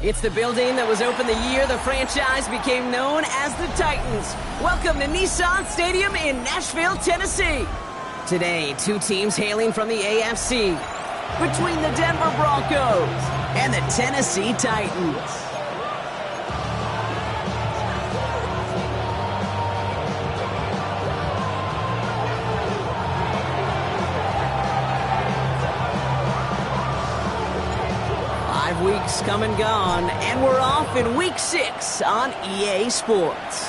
It's the building that was opened the year the franchise became known as the Titans. Welcome to Nissan Stadium in Nashville, Tennessee. Today, two teams hailing from the AFC. Between the Denver Broncos and the Tennessee Titans. Weeks come and gone, and we're off in Week 6 on EA Sports.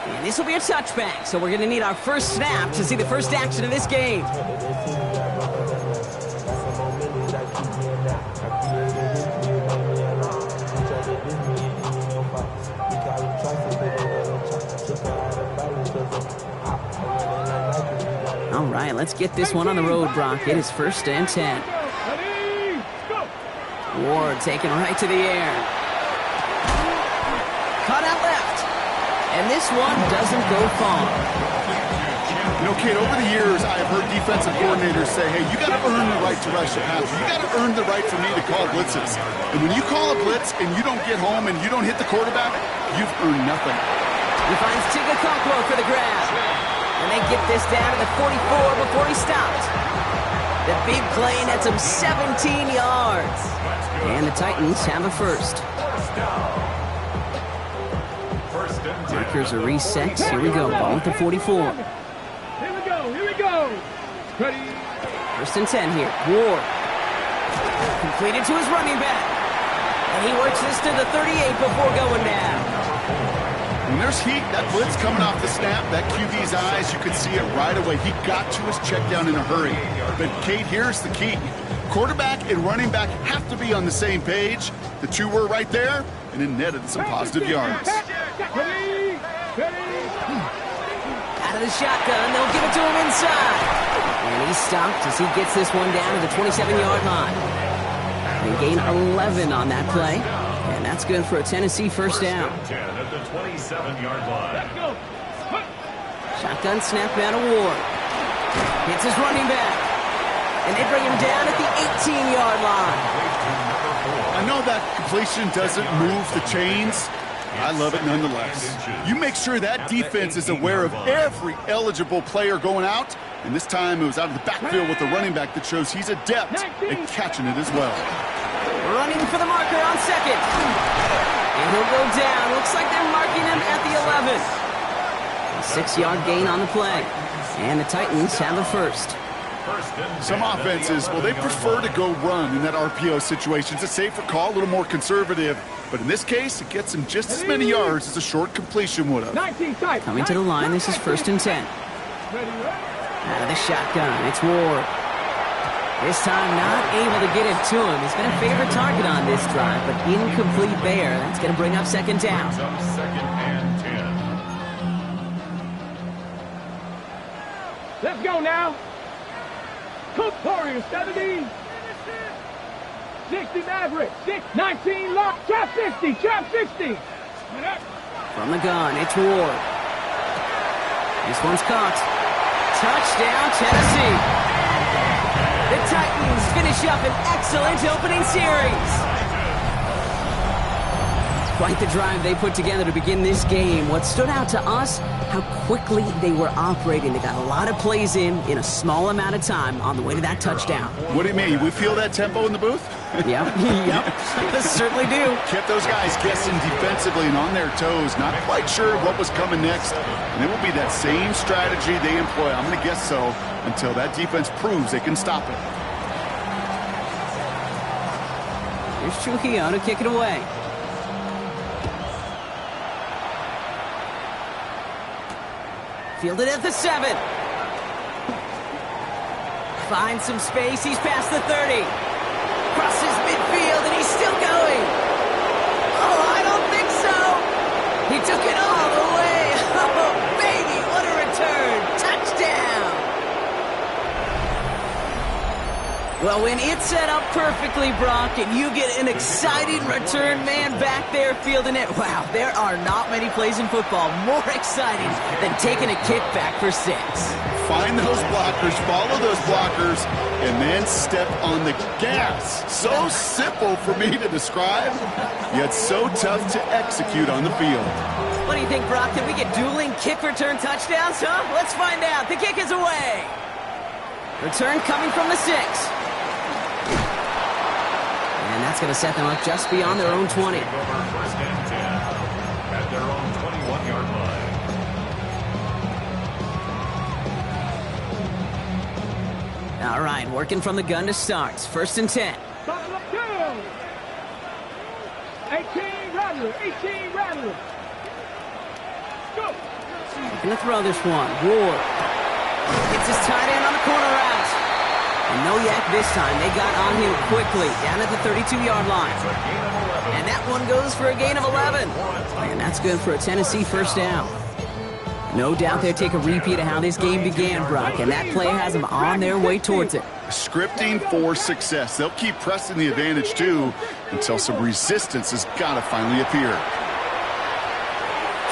And this will be a touchback, so we're going to need our first snap to see the first action of this game. All right, let's get this one on the road, Brock. It is 1st and 10. Ward taken right to the air. Caught out left. And this one doesn't go far. You know, Kate, over the years, I've heard defensive coordinators say, hey, you got to earn the right to rush the passer. You got to earn the right for me to call blitzes. And when you call a blitz and you don't get home and you don't hit the quarterback, you've earned nothing. He finds Tigakokwo for the grab. And they get this down to the 44 before he stopped. The big play nets him 17 yards. And the Titans have a first. Markers are reset. Here we go. Ball at the 44. Here we go. Ready. 1st and 10 here. Ward. Completed to his running back. And he works this to the 38 before going down. When there's heat, that blitz coming off the snap, that QB's eyes, you can see it right away. He got to his check down in a hurry. But, Kate, here's the key. Quarterback and running back have to be on the same page. The two were right there, and it netted some positive yards. Out of the shotgun, they'll give it to him inside. And he's stopped as he gets this one down to the 27-yard line. They gain 11 on that play, and that's good for a Tennessee first down. 10 at the 27-yard line. Shotgun snap out of Ward. Hits his running back. And they bring him down at the 18-yard line. I know that completion doesn't move the chains. I love it nonetheless. You make sure that defense is aware of every eligible player going out. And this time it was out of the backfield with the running back that shows he's adept at catching it as well. Running for the marker on second. And he'll go down. Looks like they're marking him at the 11. A 6-yard gain on the play. And the Titans have a first. Some offenses, well, they prefer to go run in that RPO situation. It's a safer call, a little more conservative. But in this case, it gets him just as many yards as a short completion would have. Coming to the line, this is 1st and 10. Out of the shotgun, it's Ward. This time not able to get it to him. He's been a favorite target on this drive, but incomplete there. That's going to bring up 2nd down. 2nd and 10. Let's go now. Cook Warriors, 70. 60 Maverick. 19 lock. Trap 60. Trap 60. From the gun, it's Ward. This one's caught. Touchdown, Tennessee. The Titans finish up an excellent opening series. Quite the drive they put together to begin this game. What stood out to us, how quickly they were operating. They got a lot of plays in a small amount of time on the way to that touchdown. What do you mean? We feel that tempo in the booth? Yep, certainly do. Kept those guys guessing defensively and on their toes, not quite sure what was coming next. And it will be that same strategy they employ, I'm going to guess so, until that defense proves they can stop it. Here's Trujillo to kick it away. Fielded at the 7. Finds some space. He's past the 30. Crosses midfield, and he's still going. Oh, I don't think so. He took it all the way. Oh, baby, what a return. Touchdown. Well, when it's set up perfectly, Brock, and you get an exciting return man back there fielding it, wow, there are not many plays in football more exciting than taking a kick back for 6. Find those blockers, follow those blockers, and then step on the gas. So simple for me to describe, yet so tough to execute on the field. What do you think, Brock? Can we get dueling kick return touchdowns, huh? Let's find out. The kick is away. Return coming from the 6. And that's going to set them up just beyond their own 20. First and 10 at their own 21-yard line. All right, working from the gun to start. First and 10. 18 Rattler. Go. Looking to throw this one. Ward. Gets his tight end on the corner route. And no yak this time. They got on him quickly down at the 32-yard line. And that one goes for a gain of 11. And that's good for a Tennessee first down. No doubt they'll take a repeat of how this game began, Brock, and that play has them on their way towards it. Scripting for success. They'll keep pressing the advantage, too, until some resistance has got to finally appear.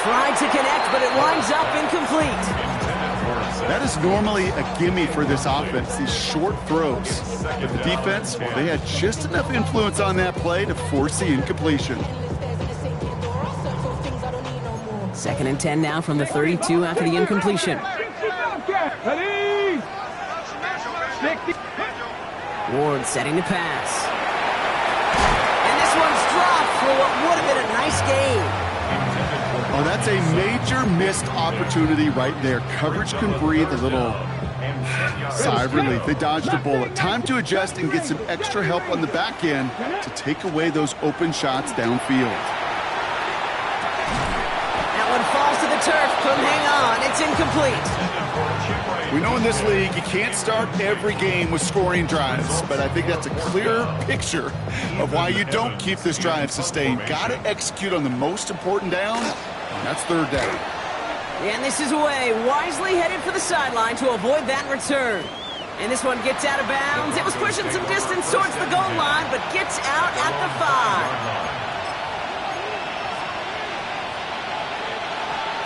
Tried to connect, but it winds up incomplete. That is normally a gimme for this offense, these short throws. But the defense, well, they had just enough influence on that play to force the incompletion. Second and 10 now from the 32 after the incompletion. Ward setting to pass. And this one's dropped for what would have been a nice game. Oh, that's a major missed opportunity right there. Coverage can breathe a little sigh of relief. They dodged a bullet. Time to adjust and get some extra help on the back end to take away those open shots downfield. That one falls to the turf. Couldn't hang on. It's incomplete. We know in this league you can't start every game with scoring drives, but I think that's a clear picture of why you don't keep this drive sustained. Got to execute on the most important down, and that's third down. And this is away. Wisely headed for the sideline to avoid that return. And this one gets out of bounds. It was pushing some distance towards the goal line, but gets out at the 5.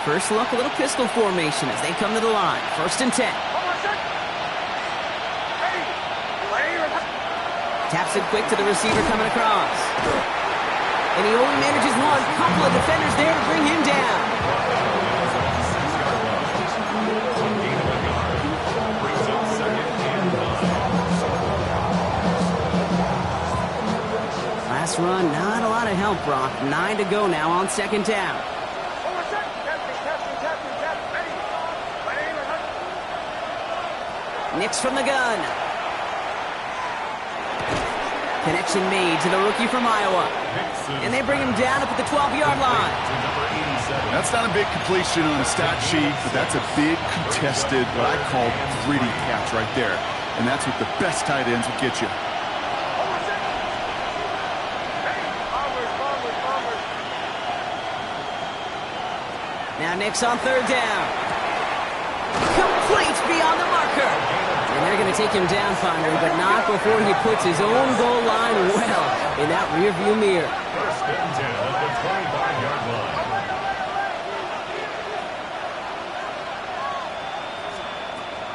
First look, a little pistol formation as they come to the line. First and 10. Taps it quick to the receiver coming across. And he only manages one. Couple of defenders there to bring him down. Last run, not a lot of help, Brock. 9 to go now on second down. Nix from the gun. Connection made to the rookie from Iowa. And they bring him down up at the 12-yard line. That's not a big completion on a stat sheet, but that's a big contested, what I call gritty catch right there. And that's what the best tight ends will get you. Now Nix on third down. Complete beyond the marker. And they're going to take him down finally, but not before he puts his own goal line well in that rearview mirror. First and 10 at the 25-yard line.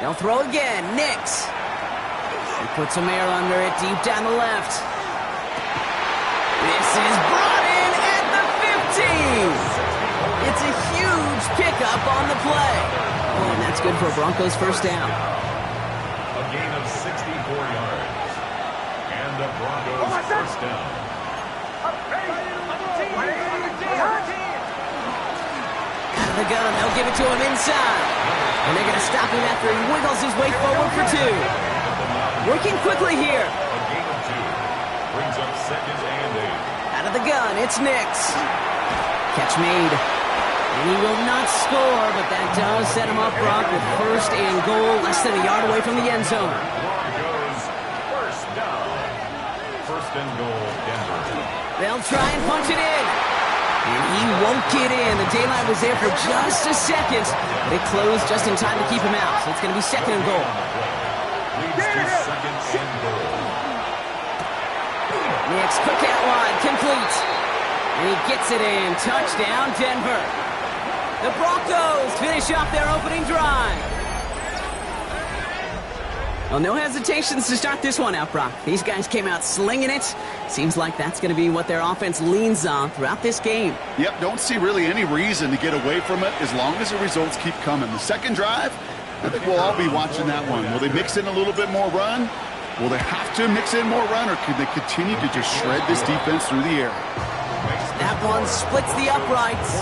They'll throw again. Nix. He puts some air under it deep down the left. This is brought in at the 15. It's a huge pickup on the play. Oh, and that's good for a Broncos first down. A gain of 64 yards. And a Broncos first down. Out of the gun, they'll give it to him inside. And they're going to stop him after he wiggles his way forward for 2. Working quickly here. A gain of 2. Brings up second and 8. Out of the gun, it's Nix. Catch made. And he will not score, but that does set him up, Brock, with first and goal, less than a yard away from the end zone. Broncos first down. First and goal, Denver. They'll try and punch it in. And he won't get in. The daylight was there for just a second, but it closed just in time to keep him out. So it's going to be second and goal. Leads to second and goal. Next, quick out wide, complete. And he gets it in. Touchdown, Denver. The Broncos finish off their opening drive. Well, no hesitations to start this one out, Brock. These guys came out slinging it. Seems like that's going to be what their offense leans on throughout this game. Yep, don't see really any reason to get away from it as long as the results keep coming. The second drive, I think we'll all be watching that one. Will they mix in a little bit more run? Will they have to mix in more run, or can they continue to just shred this defense through the air? That one splits the uprights.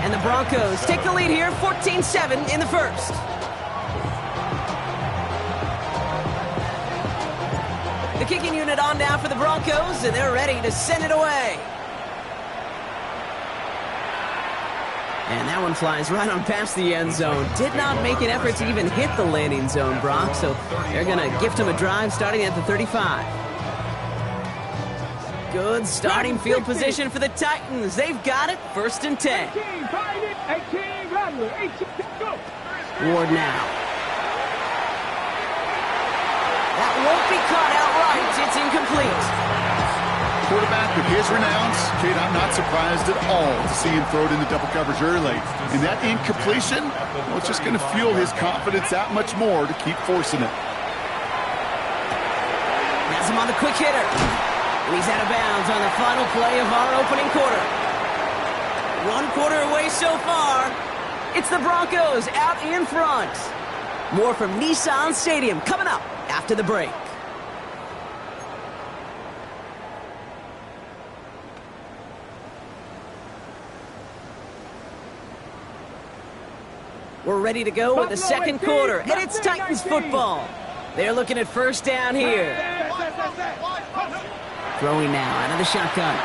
And the Broncos take the lead here, 14-7 in the first. The kicking unit on now for the Broncos, and they're ready to send it away. And that one flies right on past the end zone. Did not make an effort to even hit the landing zone, Brock, so they're going to gift him a drive starting at the 35. Good starting field position for the Titans. They've got it, 1st and 10. 18, Rattler, 18, go. Ward now. That won't be caught outright. It's incomplete. Quarterback with his renowns, Kate, I'm not surprised at all to see him throw it into double coverage early. And that incompletion, well, it's just going to fuel his confidence that much more to keep forcing it. Has him on the quick hitter. And he's out of bounds on the final play of our opening quarter. 1 quarter away so far. It's the Broncos out in front. More from Nissan Stadium coming up after the break. We're ready to go with the second quarter, and it's Titans football. They're looking at first down here. Throwing now out of the shotgun.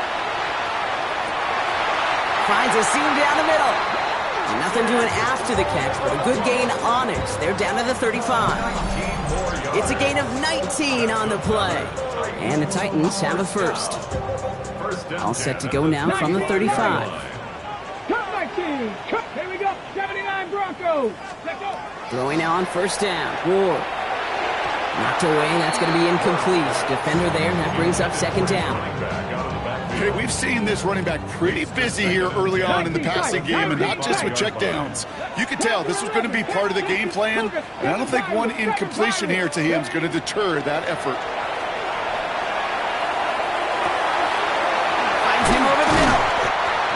Finds a seam down the middle. Nothing doing after the catch, but a good gain on it. They're down to the 35. It's a gain of 19 on the play. And the Titans have a first. All set to go now from the 35. Cut 19. Cut. Here we go. 79 Broncos. Let's go. Throwing now on first down. Ward. Knocked away. That's going to be incomplete. Defender there. That brings up second down. Okay, we've seen this running back pretty busy here early on in the passing game, and not just with checkdowns. You could tell this was going to be part of the game plan, and I don't think one incompletion here to him is going to deter that effort. Finds him over the middle.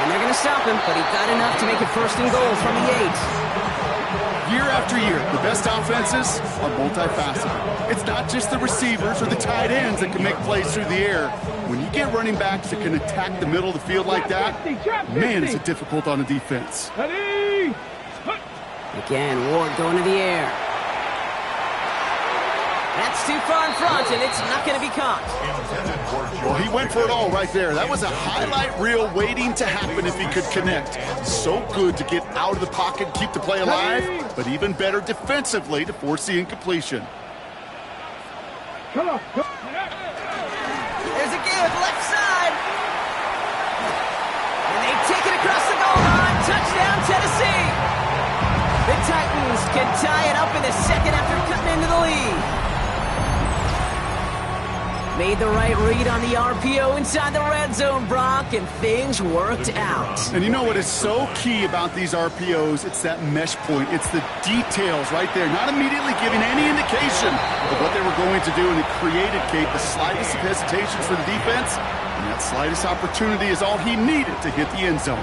And they're going to stop him, but he got enough to make it 1st and goal from the 8. Year after year, the best offenses are multifaceted. It's not just the receivers or the tight ends that can make plays through the air. When you get running backs that can attack the middle of the field like that, man, is it difficult on a defense. Ready. Again, Ward going to the air. That's too far in front, and it's not going to be caught. Well, he went for it all right there. That was a highlight reel waiting to happen if he could connect. So good to get out of the pocket, keep the play alive, but even better defensively to force the incompletion. Come on. There's a give, left side. And they take it across the goal line. Touchdown, Tennessee. The Titans can tie it up in the second after cutting into the lead. Made the right read on the RPO inside the red zone, Brock, and things worked out. And you know what is so key about these RPOs? It's that mesh point. It's the details right there, not immediately giving any indication of what they were going to do, and it created, Kate, the slightest of hesitations for the defense, and that slightest opportunity is all he needed to hit the end zone.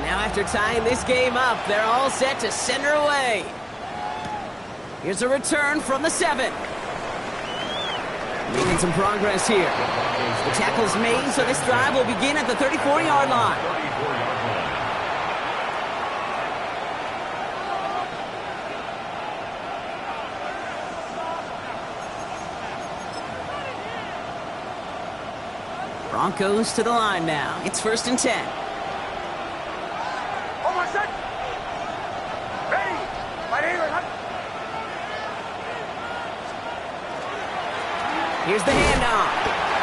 Now after tying this game up, they're all set to send her away. Here's a return from the 7. Making some progress here. The tackle's made, so this drive will begin at the 34-yard line. Broncos to the line now. It's 1st and 10. Almost set. Ready. Right here. Here's the handoff.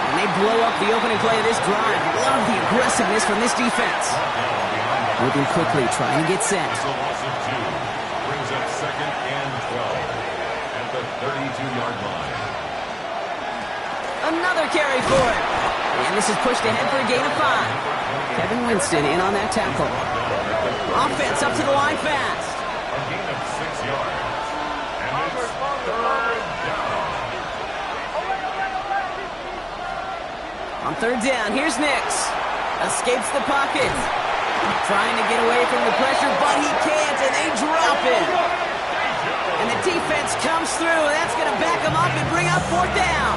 And they blow up the opening play of this drive. Love the aggressiveness from this defense. Moving quickly, trying to get set. It's a loss of 2. Brings up 2nd and 12 at the 32-yard line. Another carry for it. And this is pushed ahead for a gain of 5. Kevin Winston in on that tackle. Offense up to the line fast. A gain of 6 yards. And it's third down. On third down, here's Nix. Escapes the pocket. Trying to get away from the pressure, but he can't, and they drop it. And the defense comes through. That's going to back them up and bring up fourth down.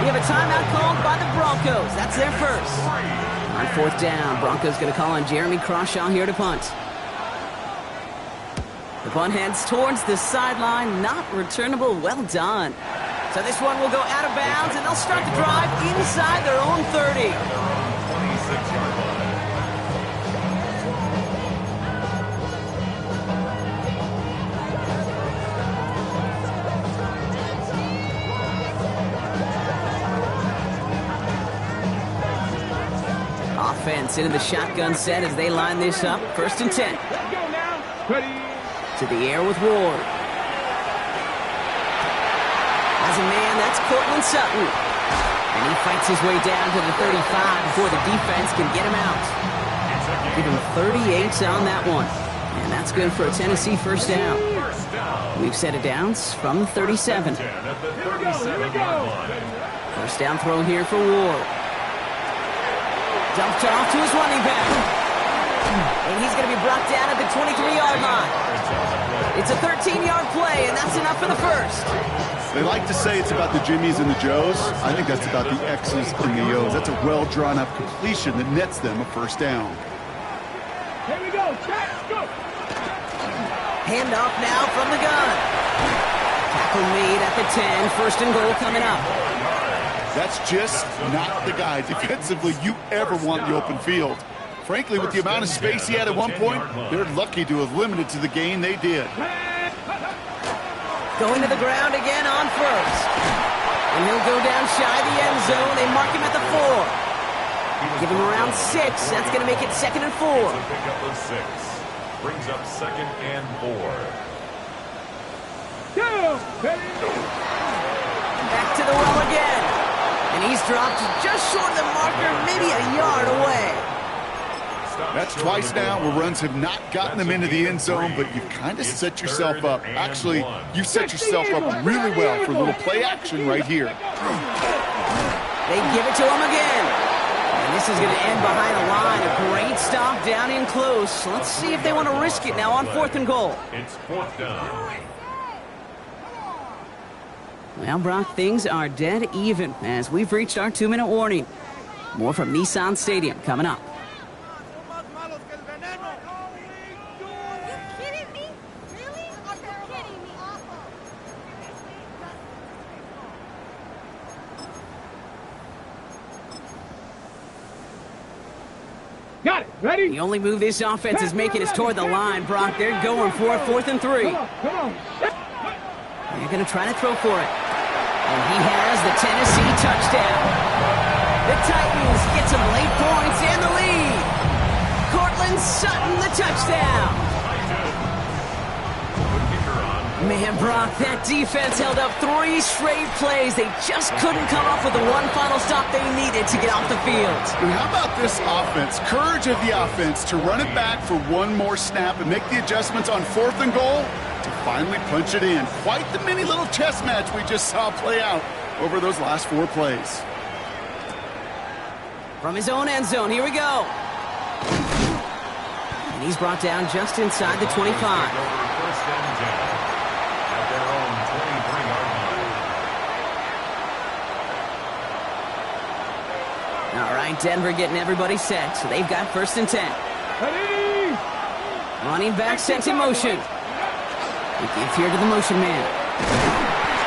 We have a timeout called by the Broncos. That's their first. On fourth down, Broncos going to call on Jeremy Crawshaw here to punt. The punt heads towards the sideline. Not returnable. Well done. So this one will go out of bounds, and they'll start the drive inside their own 30. Their own 26-yard line. Offense into the shotgun set as they line this up. First and 10. Let's go now. Ready. To the air with Ward. As a man, that's Cortland Sutton. And he fights his way down to the 35 before the defense can get him out. Give him 38 on that one. And that's good for a Tennessee first down. We've set it downs from the 37. First down throw here for Ward. Dumped off to his running back. And he's going to be brought down at the 23-yard line. It's a 13-yard play, and that's enough for the first. They like to say it's about the Jimmies and the Joes. I think that's about the X's and the O's. That's a well-drawn-up completion that nets them a first down. Here we go. Check. Go. Handoff now from the gun. Tackle made at the 10. First and goal coming up. That's just not the guy defensively you ever want in the open field. Frankly, with the amount of space he had at one point, they're lucky to have limited to the gain they did. Going to the ground again on first. And he'll go down shy of the end zone. They mark him at the 4. Give him around 6. That's going to make it second and 4. It's a pickup of 6. Brings up second and 4. Go. Ready. Back to the well again. And he's dropped just short of the marker, maybe a yard away. That's twice now where runs have not gotten them into the end zone, but you've kind of set yourself up. Actually, you've set yourself up really well for a little play action right here. They give it to him again. And this is going to end behind the line. A great stop down in close. Let's see if they want to risk it now on fourth and goal. It's fourth down. Well, Brock, things are dead even as we've reached our 2-minute warning. More from Nissan Stadium coming up. Got it. Ready. The only move this offense is making is toward the line, Brock. They're going for it, 4th and 3. Come on. They're going to try to throw for it. And he has the Tennessee touchdown. The Titans get some late points and the lead. Cortland Sutton, the touchdown. Man, Brock, that defense held up 3 straight plays. They just couldn't come up with the one final stop they needed to get off the field. And how about this offense? Courage of the offense to run it back for one more snap and make the adjustments on 4th and goal to finally punch it in. Quite the mini little chess match we just saw play out over those last 4 plays. From his own end zone, here we go. And he's brought down just inside the 25. First and 10. At their own 23-yard line. All right, Denver getting everybody set. So they've got first and 10. Ready. Running back sent in motion. He gives here to the motion man.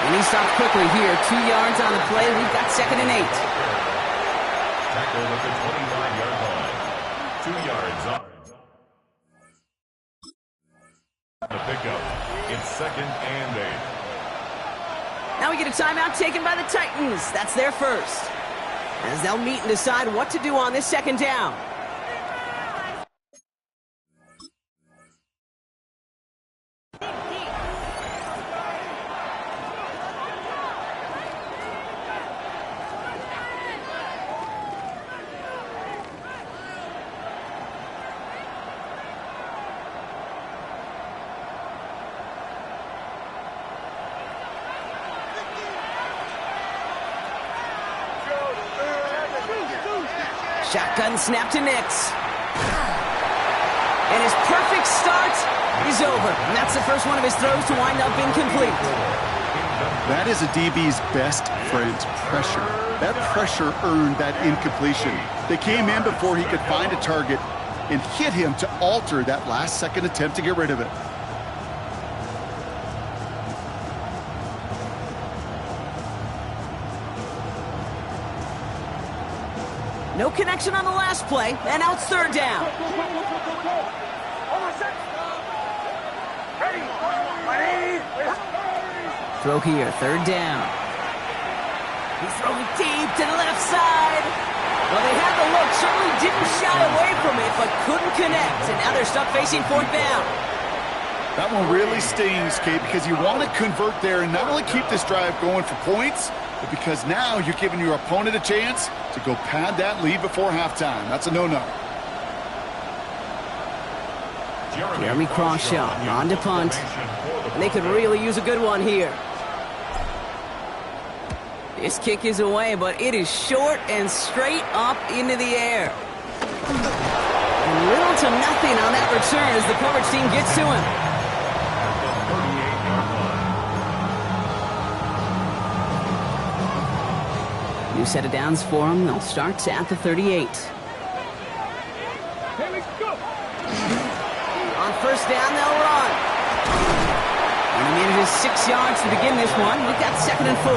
And he stops quickly here. 2 yards on the play. We've got second and 8. Tackled at the 25-yard line. 2 yards up. The pickup. It's second and 8. Now we get a timeout taken by the Titans. That's their first. As they'll meet and decide what to do on this second down. Shotgun snap to Nix. And his perfect start is over. And that's the first one of his throws to wind up incomplete. That is a DB's best friend, pressure. That pressure earned that incompletion. They came in before he could find a target and hit him to alter that last-second attempt to get rid of it. No connection on the last play, and now it's third down. Throw here, third down. He's throwing deep to the left side. Well, they had the look, certainly didn't shy away from it, but couldn't connect, and now they're stuck facing fourth down. That one really stings, Kate, because you want to convert there and not only keep this drive going for points, but because now you're giving your opponent a chance to go pad that lead before halftime. That's a no-no. Jeremy Crawshaw on to punt. And they could really use a good one here. This kick is away, but it is short and straight up into the air. And little to nothing on that return as the coverage team gets to him. New set of downs for them. They'll start at the 38. Here we go. On first down, they'll run. And he manages 6 yards to begin this one. We've got 2nd and 4.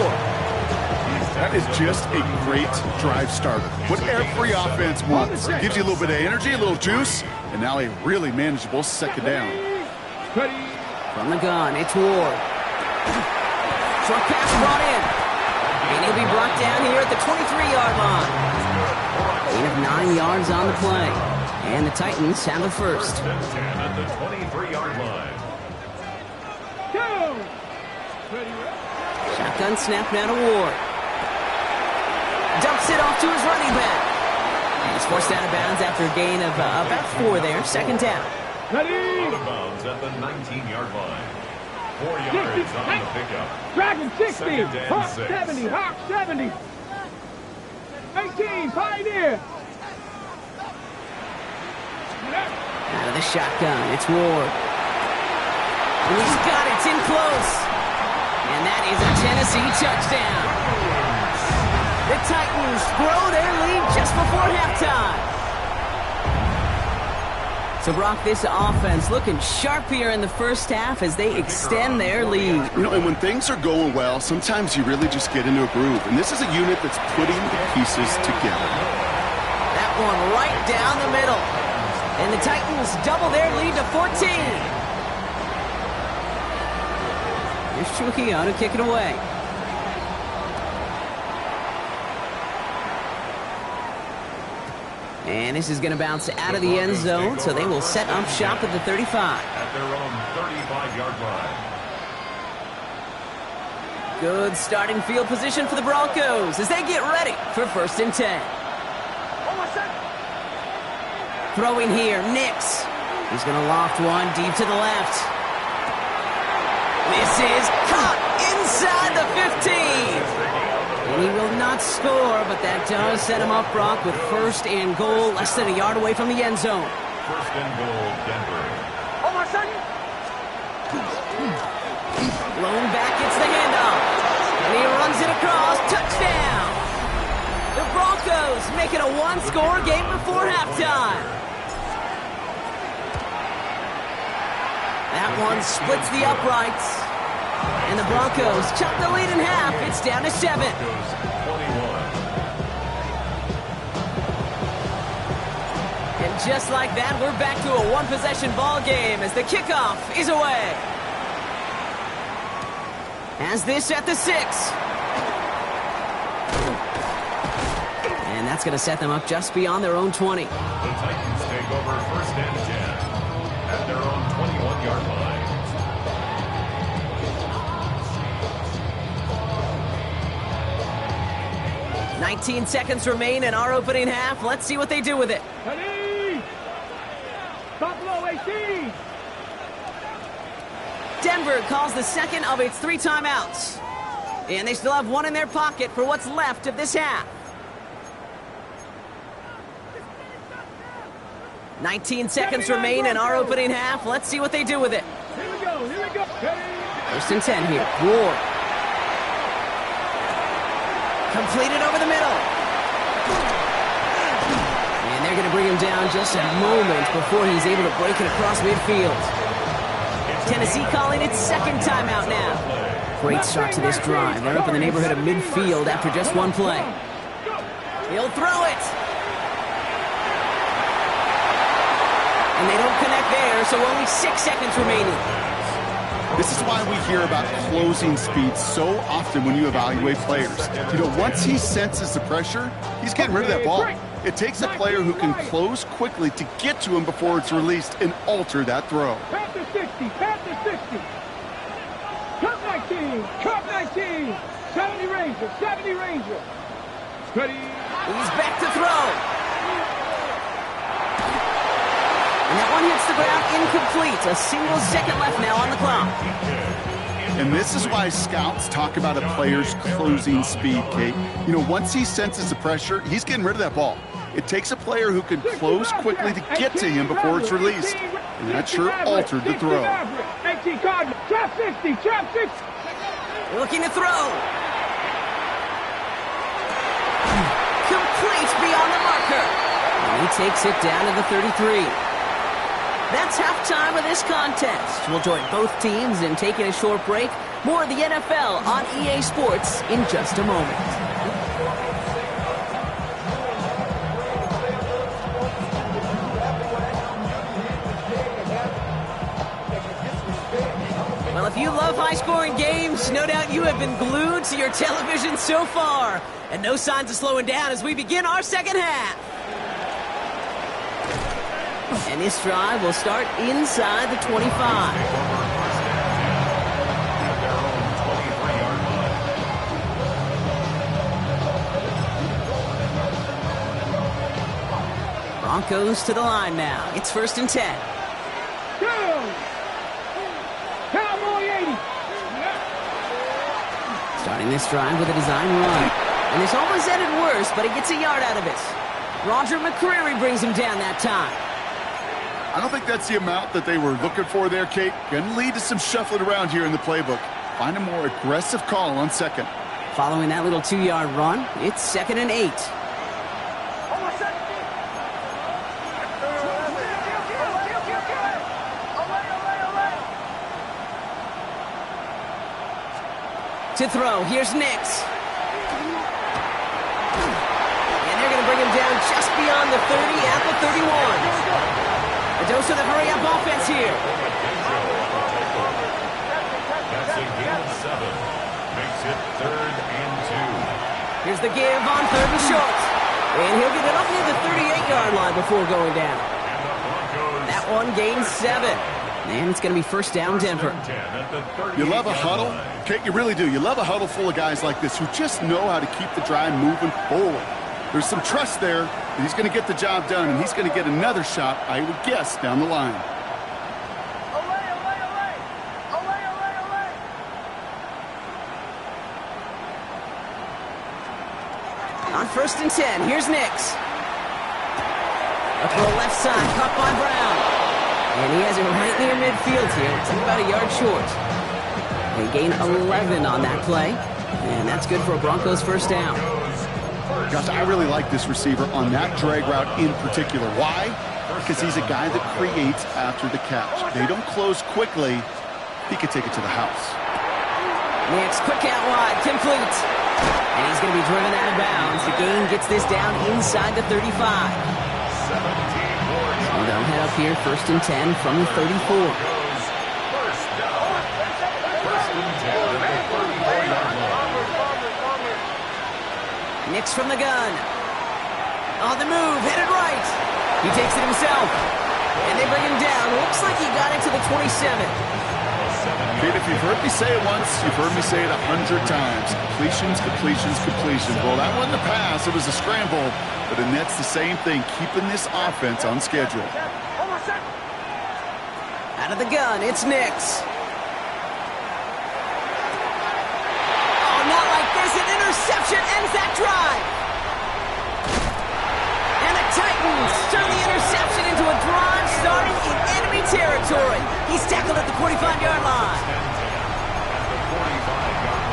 That is just a great drive starter. What every offense wants. Gives you a little bit of energy, a little juice, and now a really manageable second down. Ready. From the gun, it's Ward. Short pass brought in. And he'll be brought down here at the 23-yard line. Gain of 9 yards on the play. And the Titans have the first. 10 at the 23-yard line. Go. Ready. Shotgun snap now to Ward. Dumps it off to his running back. And he's forced out of bounds after a gain of about 4 there. Second down. Ready. Out of bounds at the 19-yard line. 4 yards on the pickup. Dragon 60. Second and Hawk 6. 70. Hawk 70. 18. Pioneer. Out of the shotgun, it's Ward. And he's got it, it's in close. And that is a Tennessee touchdown. The Titans grow their lead just before halftime. So, Brock, this offense looking sharp here in the first half as they extend their lead. You know, and when things are going well, sometimes you really just get into a groove. And this is a unit that's putting the pieces together. That one right down the middle. And the Titans double their lead to 14. Here's Trujillo to kick it away. And this is going to bounce out of the end zone, so they will set up shop at the 35. At their own 35-yard line. Good starting field position for the Broncos as they get ready for 1st and 10. Throwing here, Nix. He's going to loft one deep to the left. This is caught inside the 15. And he will not score, but that does set him up, Brock, with 1st and goal, less than a yard away from the end zone. 1st and goal, Denver. Blown back, gets the handoff. And he runs it across. Touchdown! The Broncos make it a 1-score game before halftime. That one splits the uprights. And the Broncos chop the lead in half. It's down to 7. And just like that, we're back to a one-possession ball game as the kickoff is away. Has this at the 6. And that's going to set them up just beyond their own 20. The Titans take over 1st and 10 at their own 21-yard line. 19 seconds remain in our opening half. Let's see what they do with it. Ready. Buffalo 18. Denver calls the second of its 3 timeouts. And they still have one in their pocket for what's left of this half. 19 seconds remain in our opening half. Let's see what they do with it. Here we go, here we go. First and 10 here. Ward. Completed over the middle. And they're going to bring him down just a moment before he's able to break it across midfield. Tennessee calling its second timeout now. Great start to this drive. They're up in the neighborhood of midfield after just one play. He'll throw it. And they don't connect there, so only 6 seconds remaining. This is why we hear about closing speed so often when you evaluate players. You know, once he senses the pressure, he's getting rid of that ball. It takes a player who can close quickly to get to him before it's released and alter that throw. Pass to 60, pass to 60. Cut 19, cut 19. 70 Ranger, 70 Ranger. Ready. He's back to throw. And that one hits the ground incomplete. A single second left now on the clock. And this is why scouts talk about a player's closing speed, Kate. You know, once he senses the pressure, he's getting rid of that ball. It takes a player who can close quickly to get to him before it's released. And that sure altered the throw. 18 Cardinal, trap 60, trap 60. Looking to throw. Complete beyond the marker. And he takes it down to the 33. That's halftime of this contest. We'll join both teams in taking a short break. More of the NFL on EA Sports in just a moment. Well, if you love high-scoring games, no doubt you have been glued to your television so far. And no signs of slowing down as we begin our second half. And this drive will start inside the 25. Broncos to the line now. It's first and 10. Go! Cowboy 80. Starting this drive with a design run. And this almost ended worse, but he gets a yard out of it. Roger McCreary brings him down that time. I don't think that's the amount that they were looking for there, Kate. Going to lead to some shuffling around here in the playbook. Find a more aggressive call on second. Following that little 2-yard run, it's second and 8. To throw, here's Nix. And they're going to bring him down just beyond the 30 at the 31. A dose of the hurry-up offense here. That's a gain of 7. Makes it 3rd and 2. Here's the give on 3rd and short. And he'll get it up near the 38-yard line before going down. That one gains 7. And it's going to be first down Denver. You love a huddle? Kate, you really do. You love a huddle full of guys like this who just know how to keep the drive moving forward. There's some trust there that he's going to get the job done, and he's going to get another shot, I would guess, down the line. On first and 10, here's Nix. Up to the left side, caught by Brown. And he has it right near midfield here. It's about a yard short. They gain 11 on that play, and that's good for a Broncos first down. Gosh, I really like this receiver on that drag route in particular. Why? Because he's a guy that creates after the catch. They don't close quickly. He could take it to the house. Nix, quick out wide, complete. And he's going to be driven out of bounds. The gain gets this down inside the 35. And they'll head up here, first and 10 from the 34. Nix from the gun. On the move, headed right. He takes it himself. And they bring him down. Looks like he got it to the 27. Kate, if you've heard me say it once, you've heard me say it 100 times. Completions, completions, completions. Well, that wasn't a pass. It was a scramble. But the Nets, the same thing, keeping this offense on schedule. Out of the gun, it's Nix. Oh, not like this. An interception ends that drive. And the Titans turn the interception into a draw. 45-yard line. At the 45-yard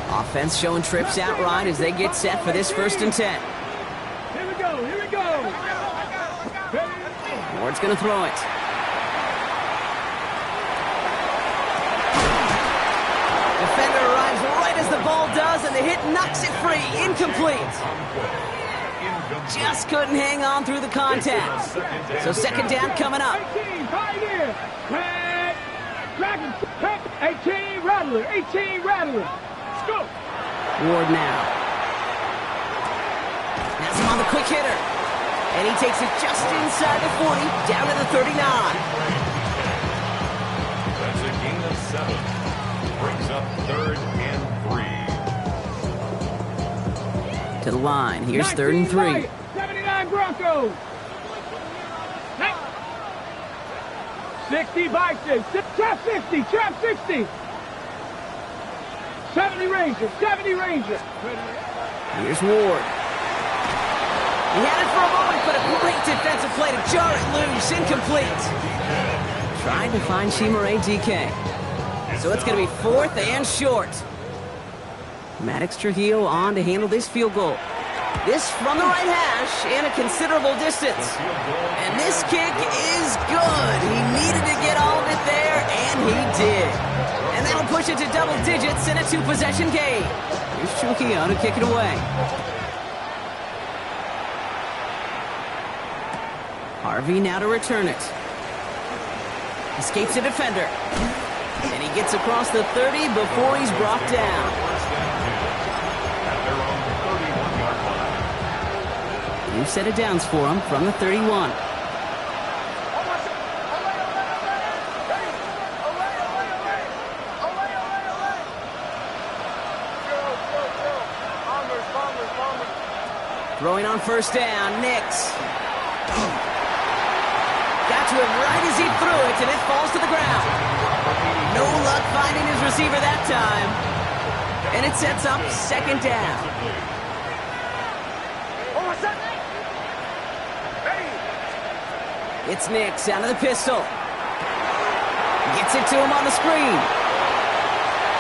line. Offense showing trips out right as they get set for this 1st and 10. Here we go, here we go. Ward's going to throw it. Defender arrives right as the ball does, and the hit knocks it free. Incomplete. Just couldn't hang on through the contact. So 2nd down coming up. 18, Pioneer. Red. Dragon. 18, Rattler. 18, Rattler. Let's go. Ward now. Has him on the quick hitter. And he takes it just inside the 40, down to the 39. That's a gain of 7. Brings up 3rd and 3. To the line. Here's 3rd and 3. 79 Broncos. 60 Vikings. Trap 60. Trap 60. 70 Rangers. 70 Rangers. Here's Ward. He had it for a moment, but a great defensive play to jar it loose. Incomplete. Trying to find Chimere DK. So it's going to be 4th and short. Maddox Trujillo on to handle this field goal. This from the right hash and a considerable distance. And this kick is good. He needed to get all of it there, and he did. And that'll push it to double digits in a 2-possession game. Here's Trujillo to kick it away. Harvey now to return it. Escapes a defender. And he gets across the 30 before he's brought down. New set of downs for him from the 31. Throwing on 1st down, Nix. Got to him right as he threw it, and it falls to the ground. No luck finding his receiver that time. And it sets up 2nd down. It's Nix out of the pistol. Gets it to him on the screen.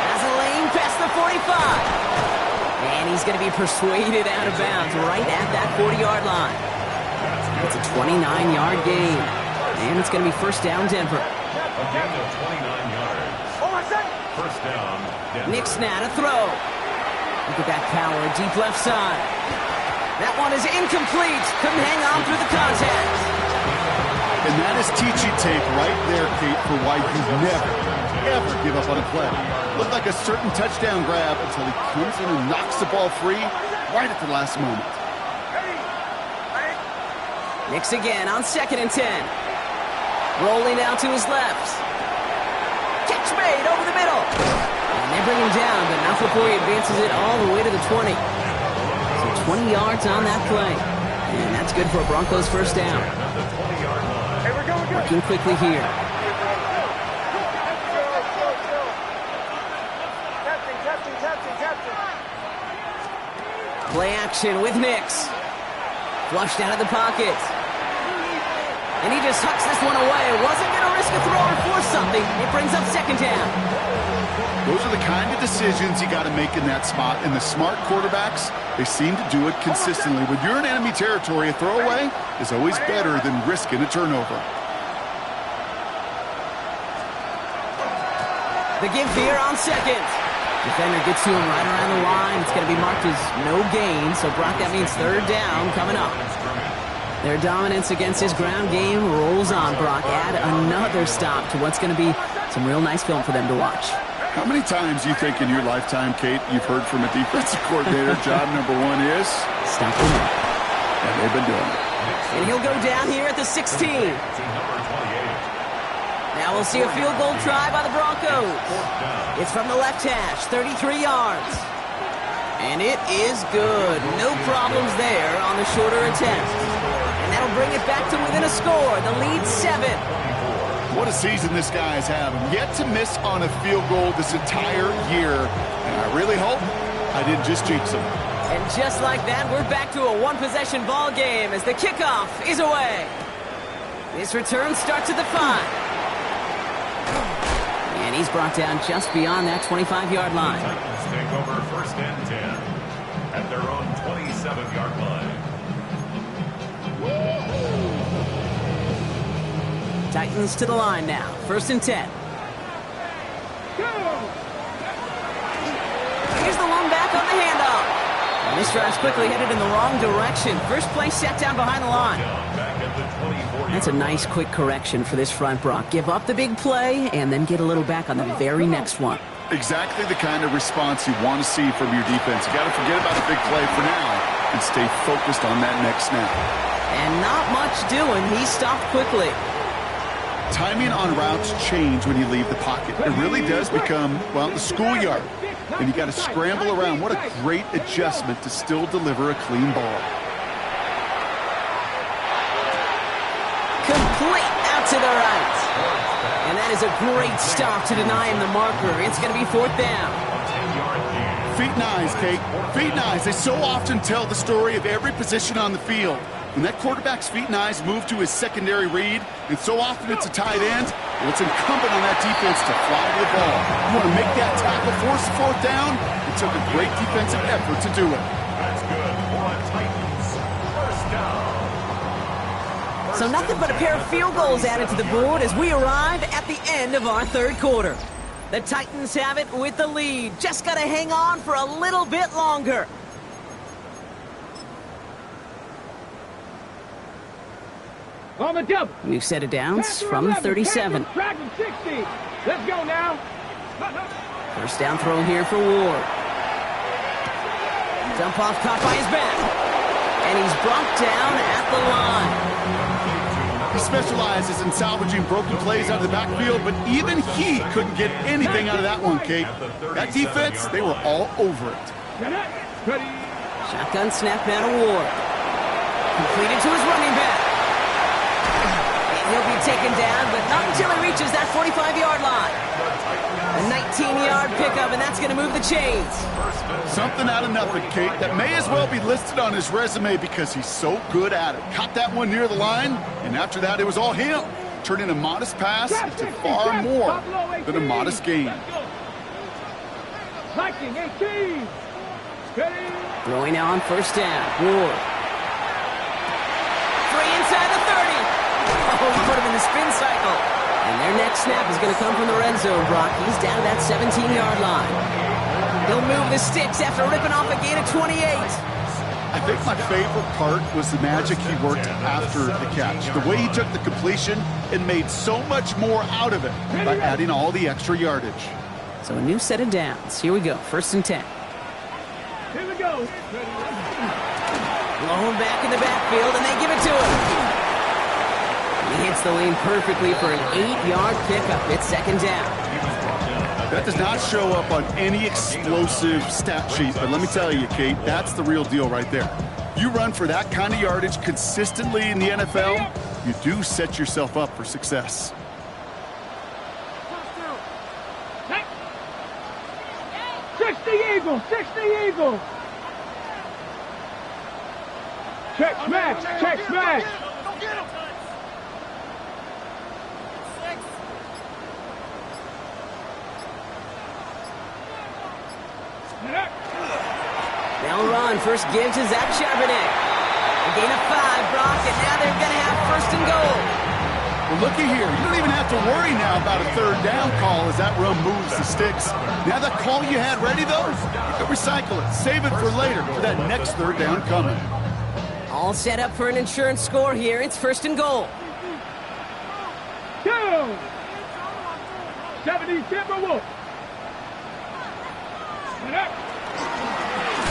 Has a lane past the 45. And he's going to be persuaded out of bounds right at that 40-yard line. It's a 29-yard gain. And it's going to be 1st down, Denver. A gain of 29 yards. 1st down, Denver. Nix now to throw. Look at that power, deep left side. That one is incomplete. Couldn't hang on through the contact. And that is teaching tape right there, Kate, for why you never, ever give up on a play. Looked like a certain touchdown grab until he comes in and knocks the ball free right at the last moment. Nix again on 2nd and 10. Rolling out to his left. Catch made over the middle. And they bring him down, but not before he advances it all the way to the 20. So 20 yards on that play. And that's good for a Broncos 1st down. Working quickly here. Play action with Nix. Flushed out of the pocket. And he just hucks this one away. Wasn't going to risk a throw or force something. It brings up 2nd down. Those are the kind of decisions you got to make in that spot. And the smart quarterbacks, they seem to do it consistently. When you're in enemy territory, a throwaway is always better than risking a turnover. The give here on 2nd. Defender gets to him right around the line. It's going to be marked as no gain. So, Brock, that means 3rd down coming up. Their dominance against his ground game rolls on, Brock. Add another stop to what's going to be some real nice film for them to watch. How many times do you think in your lifetime, Kate, you've heard from a defensive coordinator, job number 1 is? Stop them up. And they've been doing it. And he'll go down here at the 16. Now we'll see a field goal try by the Broncos. It's from the left hash, 33 yards. And it is good. No problems there on the shorter attempt. And that'll bring it back to within a score. The lead 7. What a season this guy is having. Yet to miss on a field goal this entire year. And I really hope I didn't just jinx him. And just like that, we're back to a one-possession ball game as the kickoff is away. This return starts at the 5. And he's brought down just beyond that 25-yard line. Titans take over 1st and 10 at their own 27-yard line. Titans to the line now. 1st and 10. Here's the one back on the handoff. And this drive's quickly headed in the wrong direction. First play set down behind the line. That's a nice quick correction for this front, Brock. Give up the big play and then get a little back on the very next one. Exactly the kind of response you want to see from your defense. You got to forget about the big play for now and stay focused on that next snap. And not much doing. He stopped quickly. Timing on routes change when you leave the pocket. It really does become, well, the schoolyard. And you got to scramble around. What a great adjustment to still deliver a clean ball. Complete out to the right. And that is a great stop to deny him the marker. It's going to be 4th down. Feet and eyes, Kate. Feet and eyes. They so often tell the story of every position on the field. When that quarterback's feet and eyes move to his secondary read, and so often it's a tight end, well, it's incumbent on that defense to fly to the ball. You want to make that tackle, force the 4th down. It took a great defensive effort to do it. That's good for a Titans 1st down. So nothing but a pair of field goals added to the board as we arrive at the end of our 3rd quarter. The Titans have it with the lead. Just got to hang on for a little bit longer. On the double. New set of downs from 37. Track 60. Let's go now. 1st down throw here for Ward. Dump off caught by his back. And he's brought down at the line. He specializes in salvaging broken plays out of the backfield, but even he couldn't get anything out of that one, Kate. That defense, they were all over it. Ready. Shotgun snap now to Ward. Completed to his running back. He'll be taken down, but not until he reaches that 45-yard line. A 19-yard pickup, and that's going to move the chains. Something out of nothing, Kate, that may as well be listed on his resume because he's so good at it. Caught that one near the line, and after that, it was all him. Turning a modest pass into far more than a modest gain. Viking 18. Ready. Throwing now on 1st down. Ward. 3 inside the 30. Oh, put him in the spin cycle. And their next snap is going to come from the red zone, Brock. He's down to that 17-yard line. He'll move the sticks after ripping off a gain of 28. I think my favorite part was the magic he worked after the catch. The way he took the completion and made so much more out of it by adding all the extra yardage. So a new set of downs. Here we go. 1st and 10. Here we go. Blown back in the backfield, and they give it to him. He hits the lane perfectly for an 8-yard pickup. It's 2nd down. That does not show up on any explosive stat sheet, but let me tell you, Kate, that's the real deal right there. You run for that kind of yardage consistently in the NFL, you do set yourself up for success. Hey. 60 Eagles, 60 Eagles. Check smash, check smash. They'll run. First give to Zach Charbonnet. A gain of 5, Brock, and now they're going to have 1st and goal. Well, looky here. You don't even have to worry now about a 3rd down call as that run moves the sticks. Now that call you had ready, though, you can recycle it. Save it for later for that next 3rd down coming. All set up for an insurance score here. It's 1st and goal. 70 Timberwolves.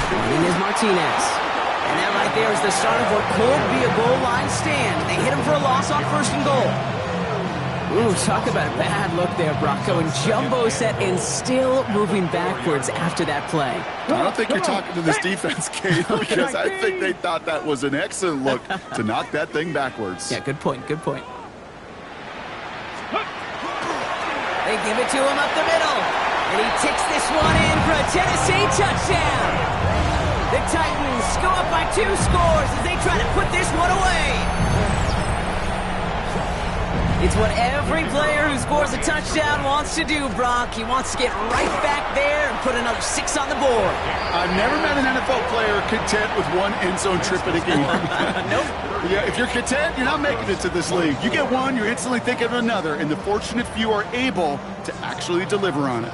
Running is Martinez. And that right there is the start of what could be a goal line stand. They hit him for a loss on 1st and goal. Ooh, talk about a bad look there, Brock. Going jumbo set and still moving backwards after that play. I don't think you're talking to this defense, Kate, because I think they thought that was an excellent look to knock that thing backwards. Yeah, good point, good point. They give it to him up the middle. And he ticks this one in for a Tennessee touchdown. The Titans go up by 2 scores as they try to put this one away. It's what every player who scores a touchdown wants to do, Brock. He wants to get right back there and put another 6 on the board. I've never met an NFL player content with 1 end zone trip in a game. Nope. Yeah, if you're content, you're not making it to this league. You get one, you're instantly thinking of another, and the fortunate few are able to actually deliver on it.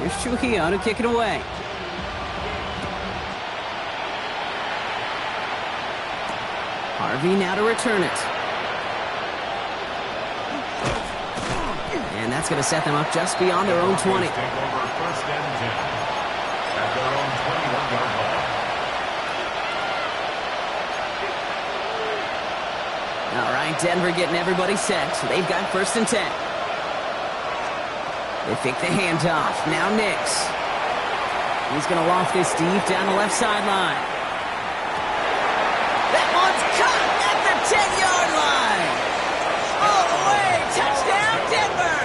Here's Trujillo to kick it away. Harvey now to return it. And that's going to set them up just beyond their own 20. Take over first and 10 at their own 21-yard line. All right, Denver getting everybody set. So they've got first and 10. They fake the handoff. Now Nix. He's going to loft this deep down the left sideline. That one's caught at the 10-yard line. All the way. Touchdown, Denver.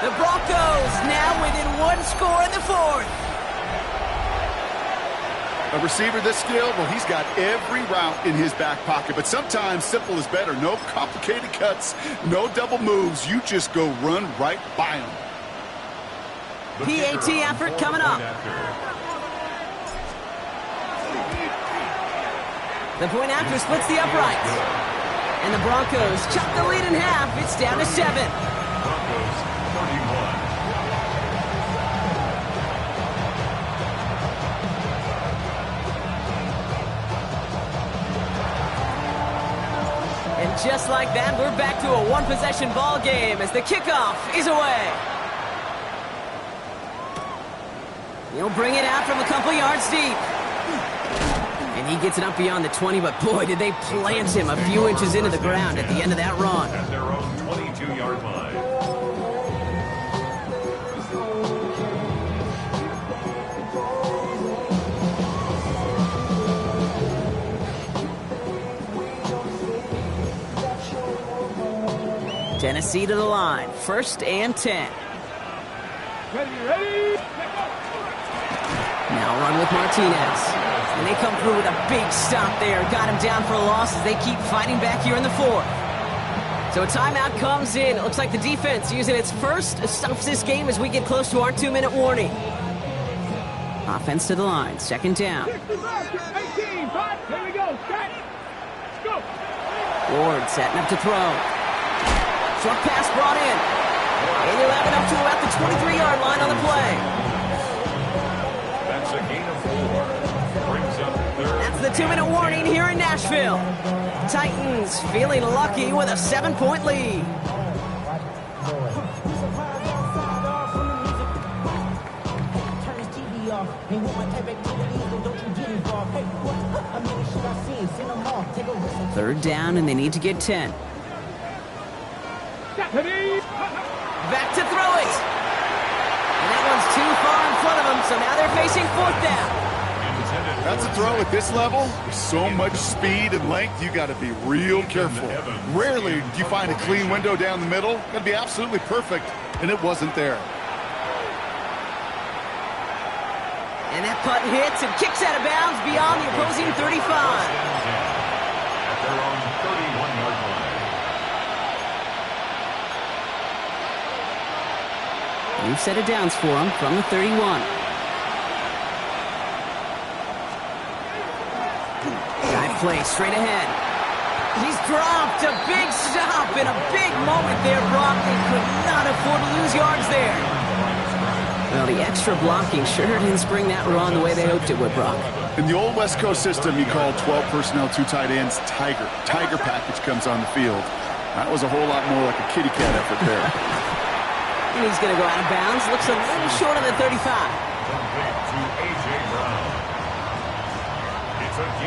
The Broncos now within 1 score in the 4th. A receiver this skilled, well, he's got every route in his back pocket. But sometimes simple is better. No complicated cuts, no double moves. You just go run right by him. PAT effort coming up. The point after splits the uprights. And the Broncos chop the lead in half. It's down to 7. Broncos 31. And just like that, we're back to a 1-possession ball game as the kickoff is away. He'll bring it out from a couple yards deep. And he gets it up beyond the 20, but boy, did they plant him a few inches into the ground at the end of that run. At their own 22-yard line. Tennessee to the line. First and 10. Ready? Now run with Martinez. And they come through with a big stop there. Got him down for a loss as they keep fighting back here in the 4th. So a timeout comes in. It looks like the defense using its first stops this game as we get close to our 2-minute warning. Offense to the line. Second down. 18, 5, here we go. Set. Go. Ward setting up to throw. Short pass brought in. And they'll have it up to about the 23-yard line on the play. That's a gain of 4. Brings up third. That's the 2-minute warning here in Nashville. Titans feeling lucky with a 7-point lead. Third down, and they need to get 10. Back to throw it. And that one's too far in front of them, so now they're facing 4th down. That's a throw at this level. With so much speed and length, you got to be real careful. Rarely do you find a clean window down the middle. Got to be absolutely perfect, and it wasn't there. And that punt hits and kicks out of bounds beyond the opposing 35. At their own 31-yard line. New set of downs for him from the 31. Guy play straight ahead. He's dropped a big stop and a big moment there, Brock. They could not afford to lose yards there. Well, the extra blocking sure didn't spring that run the way they hoped it would, Brock. In the old West Coast system, you call 12 personnel, 2 tight ends, Tiger. Tiger package comes on the field. That was a whole lot more like a kitty cat effort there. And he's going to go out of bounds. Looks a little short of the 35.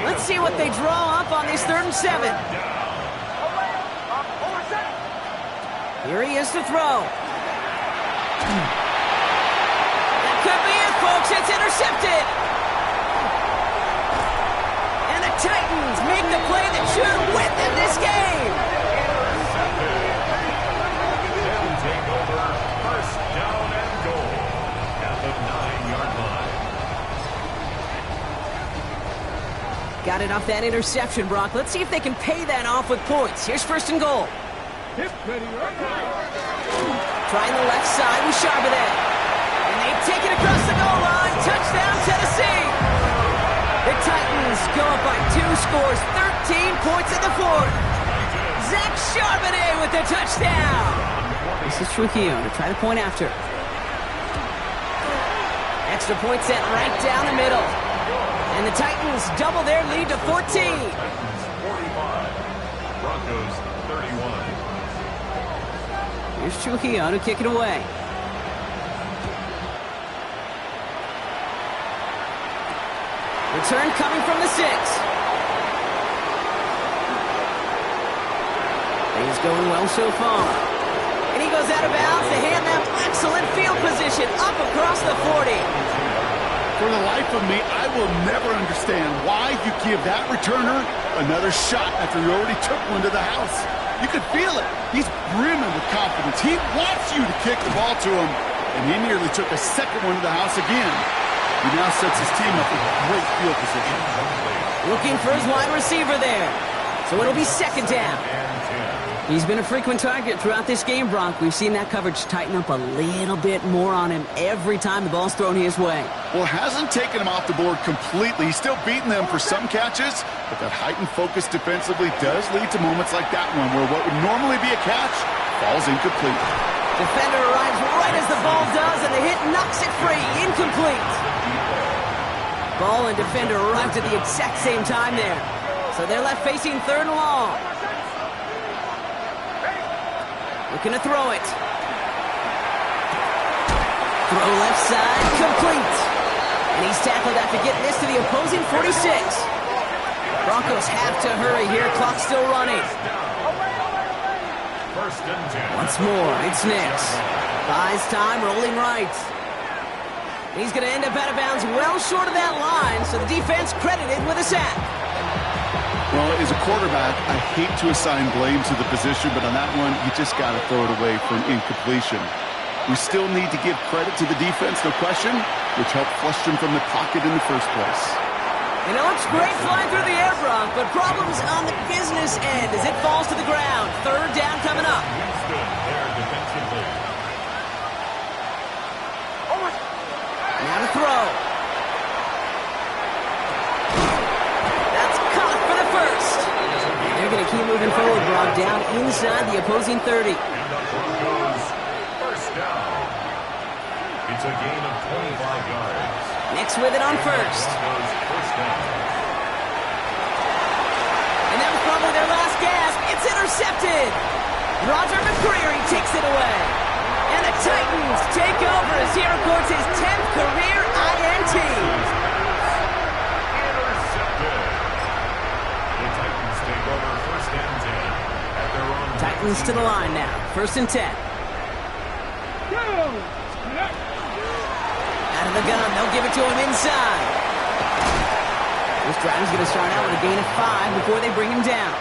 Let's see what they draw up on this 3rd and 7. Here he is to throw. That could be it, folks. It's intercepted. And the Titans make the play that should win them this game. They'll take over first down and goal at the 9-yard line. Got it off that interception, Brock. Let's see if they can pay that off with points. Here's first and goal. Hip ready, right now. Trying the left side with Charbonnet. And they take it across the goal line. Touchdown, Tennessee. The Titans go up by 2 scores, 13 points in the fourth. Zach Charbonnet with the touchdown. This is Trujillo to try the point after. Extra point set right down the middle. And the Titans double their lead to 14. Titans 45, Broncos 31. Here's Trujillo to kick it away. Return coming from the 6. Things going well so far. And he goes out of bounds to hand them excellent field position up across the 40. For the life of me, I will never understand why you give that returner another shot after he already took one to the house. You could feel it. He's brimming with confidence. He wants you to kick the ball to him, and he nearly took a second one to the house again. He now sets his team up with great field position. Looking for his wide receiver there. So it'll be second down. He's been a frequent target throughout this game, Brock. We've seen that coverage tighten up a little bit more on him every time the ball's thrown his way. Well, hasn't taken him off the board completely. He's still beating them for some catches, but that heightened focus defensively does lead to moments like that one where what would normally be a catch falls incomplete. Defender arrives right as the ball does, and the hit knocks it free. Incomplete. Ball and defender arrived at the exact same time there. So they're left facing third and long. Looking to throw it. Throw left side, complete. And he's tackled after getting this to the opposing 46. Broncos have to hurry here. Clock still running. First and 10. Once more, it's Nix. Buys time, rolling right. He's going to end up out of bounds well short of that line, so the defense credited with a sack. Well, as a quarterback, I hate to assign blame to the position, but on that one, you just got to throw it away for an incompletion. We still need to give credit to the defense, no question, which helped flush them from the pocket in the first place. And it looks great flying through the air, Brock, but problems on the business end as it falls to the ground. Third down coming up. Houston there defensively. Now to throw. That's caught for the first. And they're going to keep moving forward, Brock, down inside the opposing 30. And the Broncos first down. It's a gain of 25 yards. Nix with it on first. Broncos first down. And that was probably their last gasp. It's intercepted. Roger McCreary takes it away. And the Titans take over as he records his 10th career INT. Intercepted. The Titans take over first and 10 at their own. Titans to the line now. First and 10. Out of the gun. They'll give it to him inside. This drive is going to start out with a gain of 5 before they bring him down.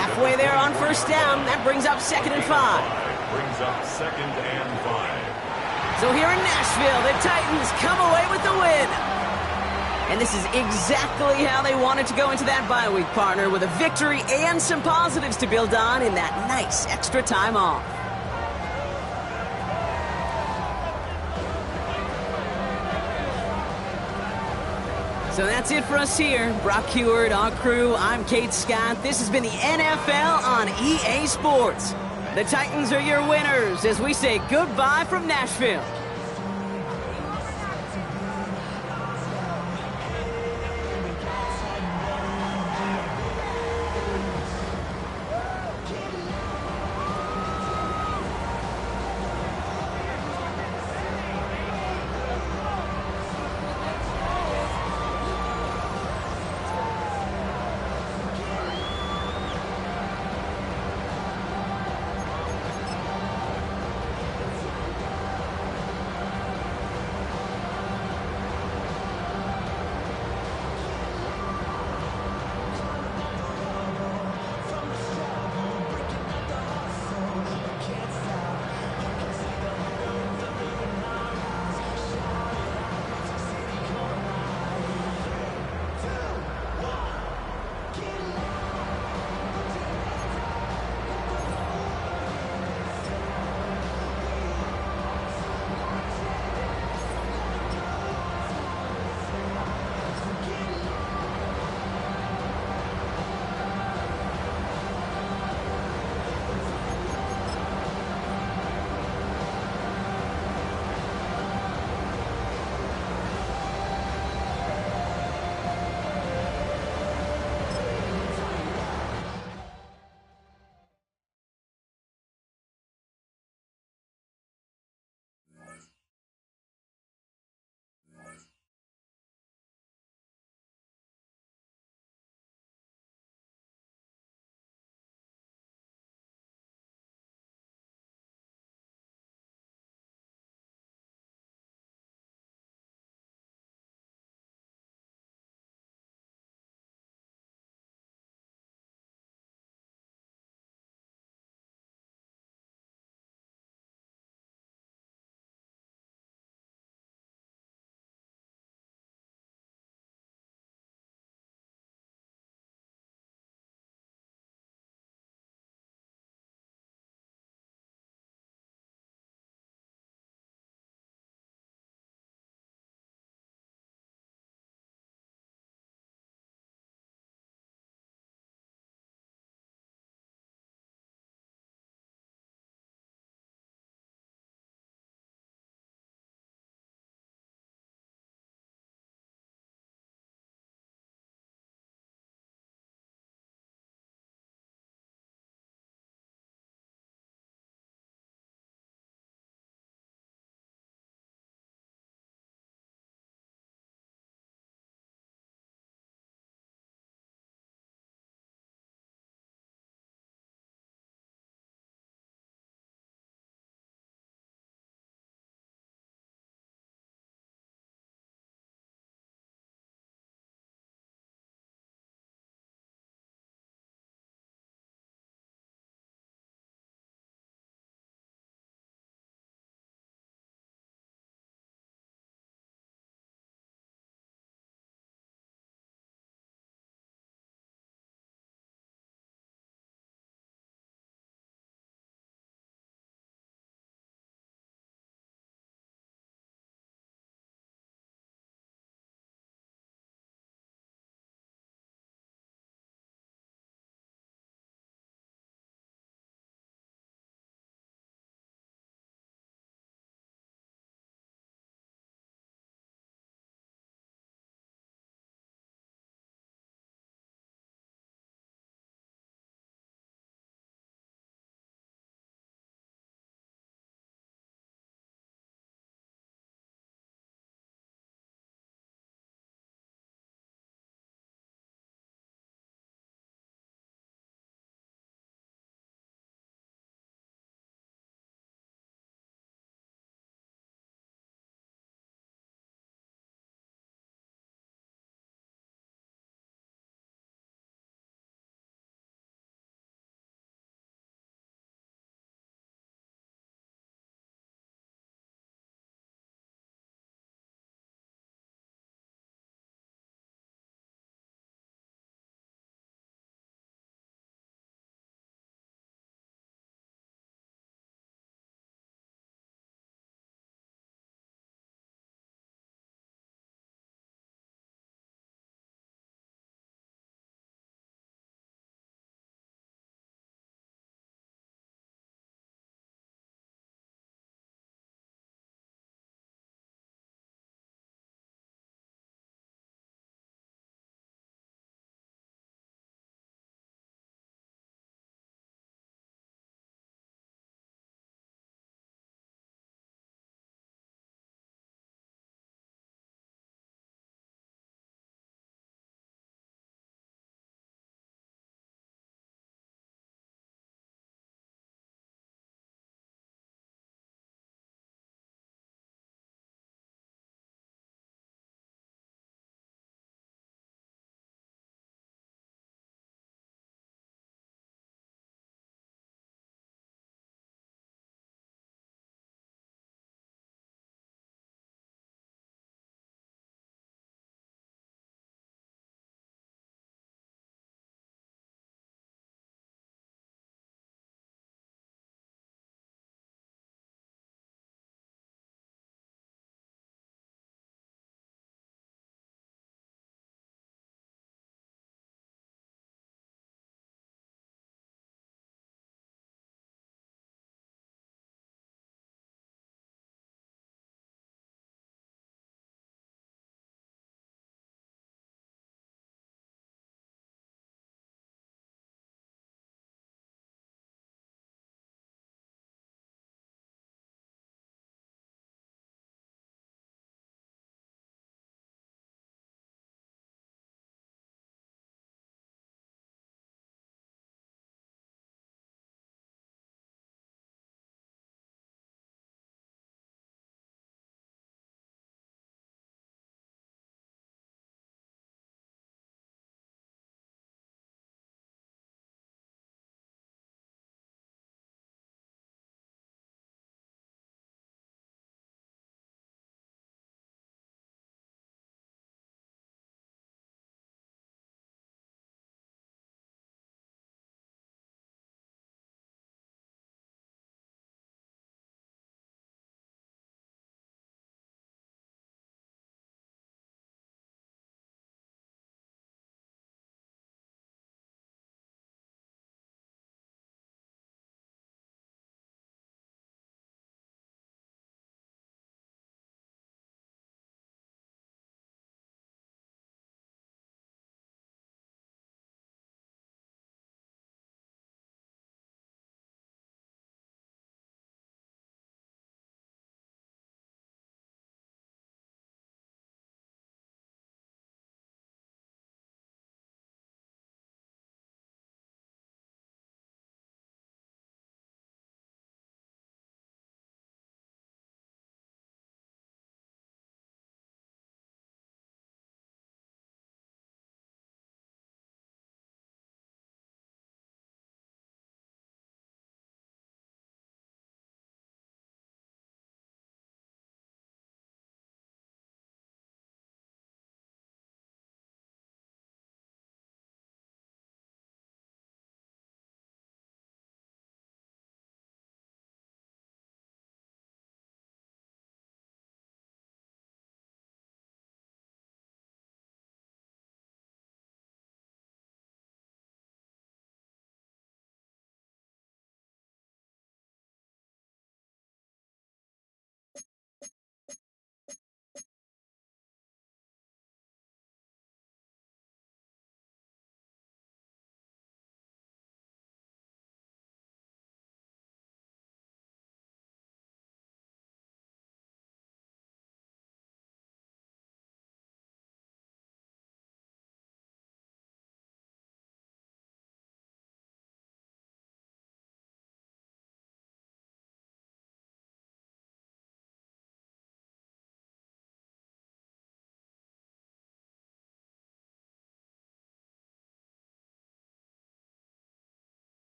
Halfway there on first down. That brings up second and 5. Brings up second and 5. So here in Nashville, the Titans come away with the win. And this is exactly how they wanted to go into that bye week, partner, with a victory and some positives to build on in that nice extra time off. So that's it for us here. Brock Heward, our crew, I'm Kate Scott. This has been the NFL on EA Sports. The Titans are your winners as we say goodbye from Nashville.